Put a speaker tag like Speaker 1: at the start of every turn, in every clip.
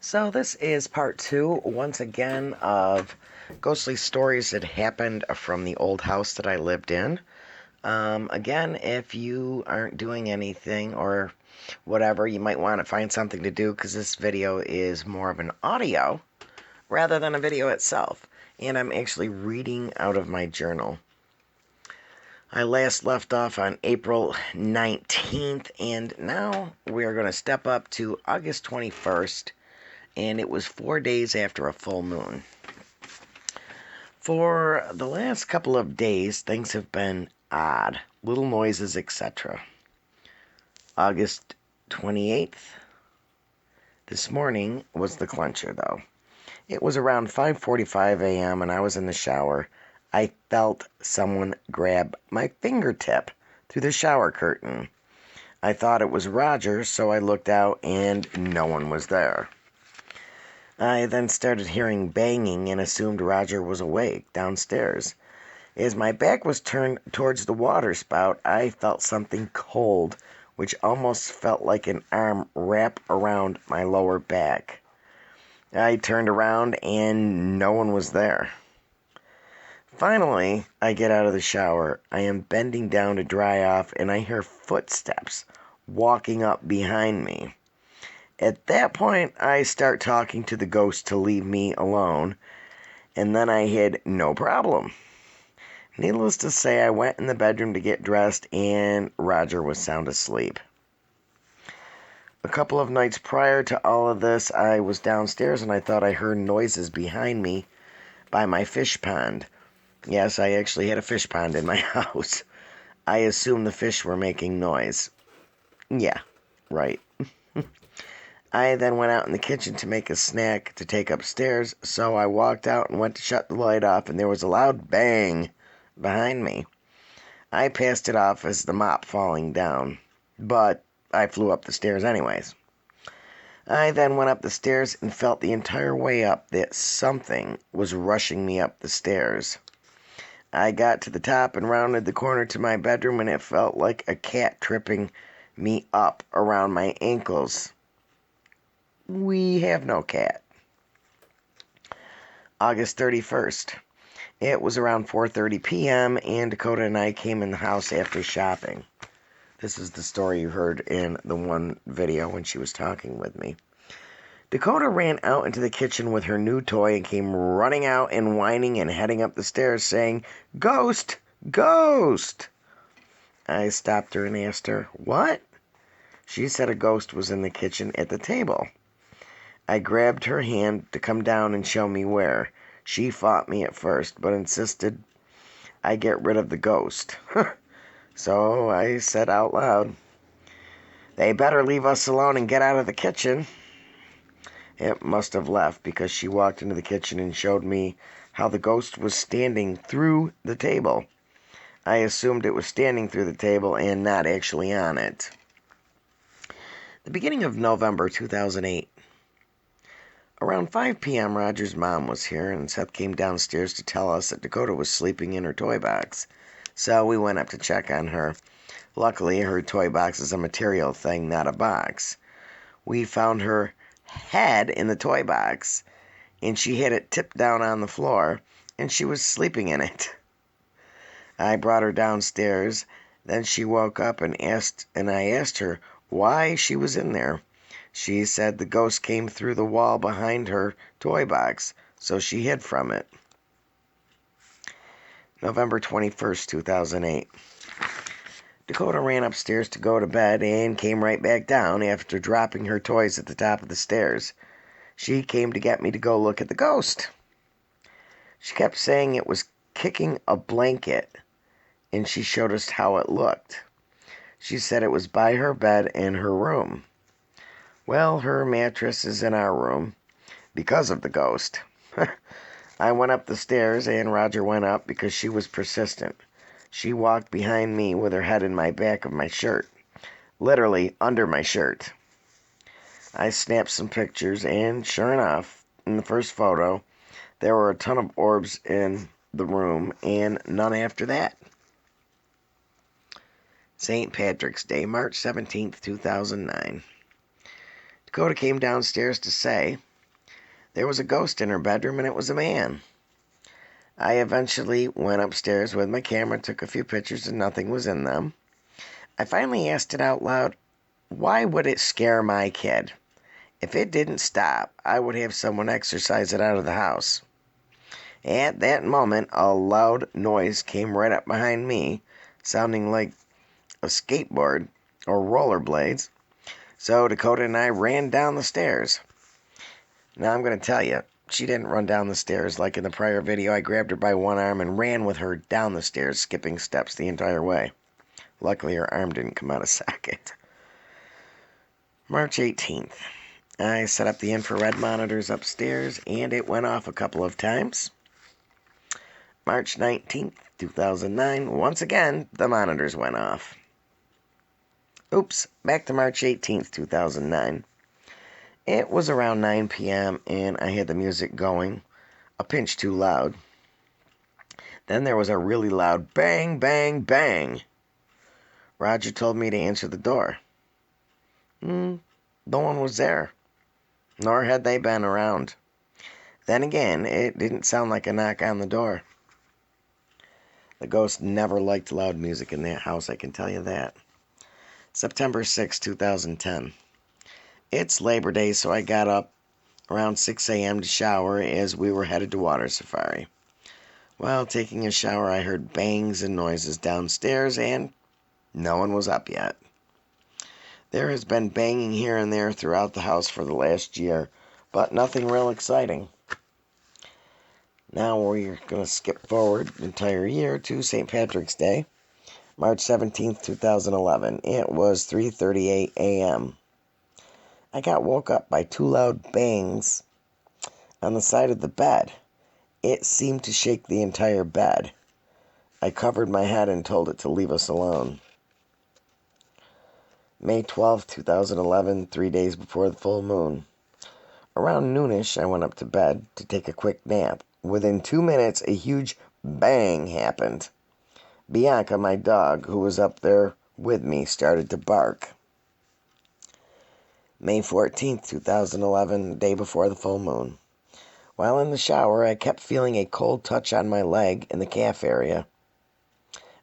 Speaker 1: So this is part two, once again, of ghostly stories that happened from the old house that I lived in. Again, if you aren't doing anything or whatever, you might want to find something to do because this video is more of an audio rather than a video itself. And I'm actually reading out of my journal. I last left off on April 19th, and now we are going to step up to August 21st. And it was 4 days after a full moon. For the last couple of days, things have been odd. Little noises, etc. August 28th. This morning was the clincher, though. It was around 5:45 a.m. and I was in the shower. I felt someone grab my fingertip through the shower curtain. I thought it was Roger, so I looked out and no one was there. I then started hearing banging and assumed Roger was awake downstairs. As my back was turned towards the water spout, I felt something cold, which almost felt like an arm wrap around my lower back. I turned around and no one was there. Finally, I get out of the shower. I am bending down to dry off and I hear footsteps walking up behind me. At that point, I start talking to the ghost to leave me alone, and then I had no problem. Needless to say, I went in the bedroom to get dressed, and Roger was sound asleep. A couple of nights prior to all of this, I was downstairs and I thought I heard noises behind me by my fish pond. Yes, I actually had a fish pond in my house. I assumed the fish were making noise. Yeah, right. I then went out in the kitchen to make a snack to take upstairs, so I walked out and went to shut the light off, and there was a loud bang behind me. I passed it off as the mop falling down, but I flew up the stairs anyways. I then went up the stairs and felt the entire way up that something was rushing me up the stairs. I got to the top and rounded the corner to my bedroom, and it felt like a cat tripping me up around my ankles. We have no cat. August 31st. It was around 4:30 p.m. and Dakota and I came in the house after shopping. This is the story you heard in the one video when she was talking with me. Dakota ran out into the kitchen with her new toy and came running out and whining and heading up the stairs saying, "Ghost! Ghost!" I stopped her and asked her, "What?" She said a ghost was in the kitchen at the table. I grabbed her hand to come down and show me where. She fought me at first, but insisted I get rid of the ghost. So I said out loud, "They better leave us alone and get out of the kitchen." It must have left because she walked into the kitchen and showed me how the ghost was standing through the table. I assumed it was standing through the table and not actually on it. The beginning of November 2008. Around 5 p.m., Roger's mom was here, and Seth came downstairs to tell us that Dakota was sleeping in her toy box. So we went up to check on her. Luckily, her toy box is a material thing, not a box. We found her head in the toy box, and she had it tipped down on the floor, and she was sleeping in it. I brought her downstairs. Then she woke up and I asked her why she was in there. She said the ghost came through the wall behind her toy box, so she hid from it. November 21st, 2008. Dakota ran upstairs to go to bed and came right back down after dropping her toys at the top of the stairs. She came to get me to go look at the ghost. She kept saying it was kicking a blanket, and she showed us how it looked. She said it was by her bed in her room. Well, her mattress is in our room because of the ghost. I went up the stairs and Roger went up because she was persistent. She walked behind me with her head in my back of my shirt, literally under my shirt. I snapped some pictures and sure enough, in the first photo, there were a ton of orbs in the room and none after that. St. Patrick's Day, March 17th, 2009. Dakota came downstairs to say, There was a ghost in her bedroom, and it was a man. I eventually went upstairs with my camera, took a few pictures, and nothing was in them. I finally asked it out loud, why would it scare my kid? If it didn't stop, I would have someone exorcise it out of the house. At that moment, a loud noise came right up behind me, sounding like a skateboard or rollerblades. So Dakota and I ran down the stairs. Now I'm going to tell you, she didn't run down the stairs like in the prior video. I grabbed her by one arm and ran with her down the stairs, skipping steps the entire way. Luckily, her arm didn't come out of socket. March 18th. I set up the infrared monitors upstairs, and it went off a couple of times. March 19th, 2009. Once again, the monitors went off. Oops, back to March 18th, 2009. It was around 9 p.m., and I had the music going a pinch too loud. Then there was a really loud bang, bang, bang. Roger told me to answer the door. No one was there, nor had they been around. Then again, it didn't sound like a knock on the door. The ghost never liked loud music in that house, I can tell you that. September 6, 2010. It's Labor Day, so I got up around 6 a.m. to shower as we were headed to water safari. While taking a shower, I heard bangs and noises downstairs, and no one was up yet. There has been banging here and there throughout the house for the last year, but nothing real exciting. Now we're going to skip forward an entire year to St. Patrick's Day, March 17th, 2011. It was 3:38 a.m. I got woke up by two loud bangs on the side of the bed. It seemed to shake the entire bed. I covered my head and told it to leave us alone. May 12th, 2011, 3 days before the full moon. Around noonish, I went up to bed to take a quick nap. Within 2 minutes, a huge bang happened. Bianca, my dog, who was up there with me, started to bark. May 14th, 2011, the day before the full moon. While in the shower, I kept feeling a cold touch on my leg in the calf area.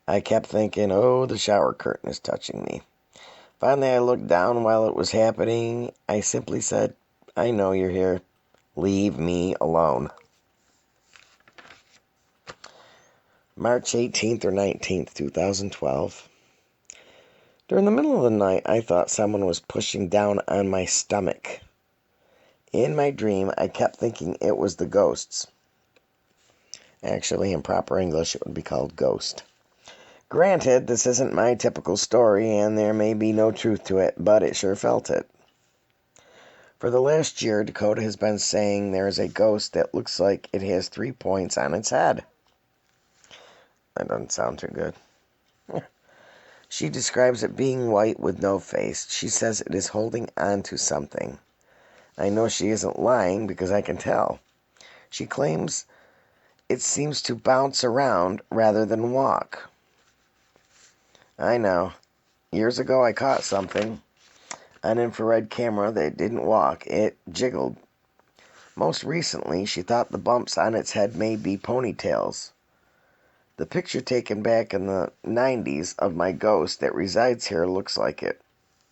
Speaker 1: I kept thinking, oh, the shower curtain is touching me. Finally, I looked down while it was happening. I simply said, I know you're here. Leave me alone. March 18th or 19th, 2012. During the middle of the night, I thought someone was pushing down on my stomach. In my dream, I kept thinking it was the ghosts. Actually, in proper English, it would be called ghost. Granted, this isn't my typical story, and there may be no truth to it, but it sure felt it. For the last year, Dakota has been saying there is a ghost that looks like it has 3 points on its head. That doesn't sound too good. She describes it being white with no face. She says it is holding on to something. I know she isn't lying because I can tell. She claims it seems to bounce around rather than walk. I know. Years ago I caught something. An infrared camera that didn't walk. It jiggled. Most recently, she thought the bumps on its head may be ponytails. The picture taken back in the 90s of my ghost that resides here looks like it.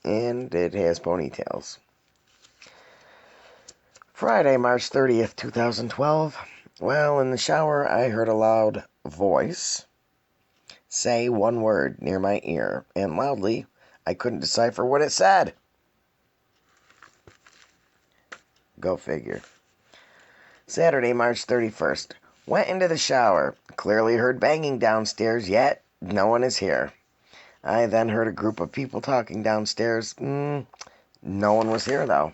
Speaker 1: And it has ponytails. Friday, March 30th, 2012. Well, in the shower, I heard a loud voice say one word near my ear, and loudly, I couldn't decipher what it said. Go figure. Saturday, March 31st. Went into the shower. Clearly heard banging downstairs, yet no one is here. I then heard a group of people talking downstairs. No one was here, though.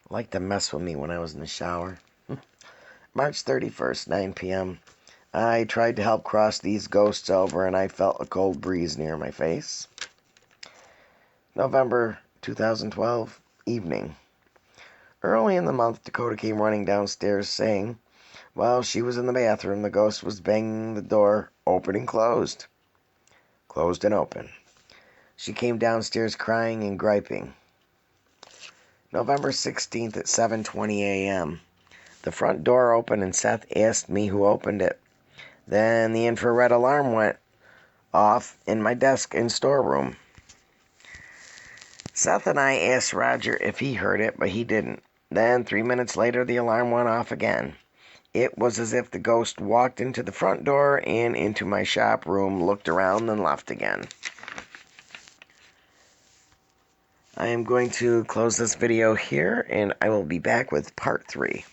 Speaker 1: Liked to mess with me when I was in the shower. March 31st, 9 p.m. I tried to help cross these ghosts over, and I felt a cold breeze near my face. November 2012, evening. Early in the month, Dakota came running downstairs saying, while she was in the bathroom, the ghost was banging the door open and closed. Closed and open. She came downstairs crying and griping. November 16th at 7:20 a.m. The front door opened and Seth asked me who opened it. Then the infrared alarm went off in my desk and storeroom. Seth and I asked Roger if he heard it, but he didn't. Then 3 minutes later, the alarm went off again. It was as if the ghost walked into the front door and into my shop room, looked around, and left again. I am going to close this video here, and I will be back with part 3.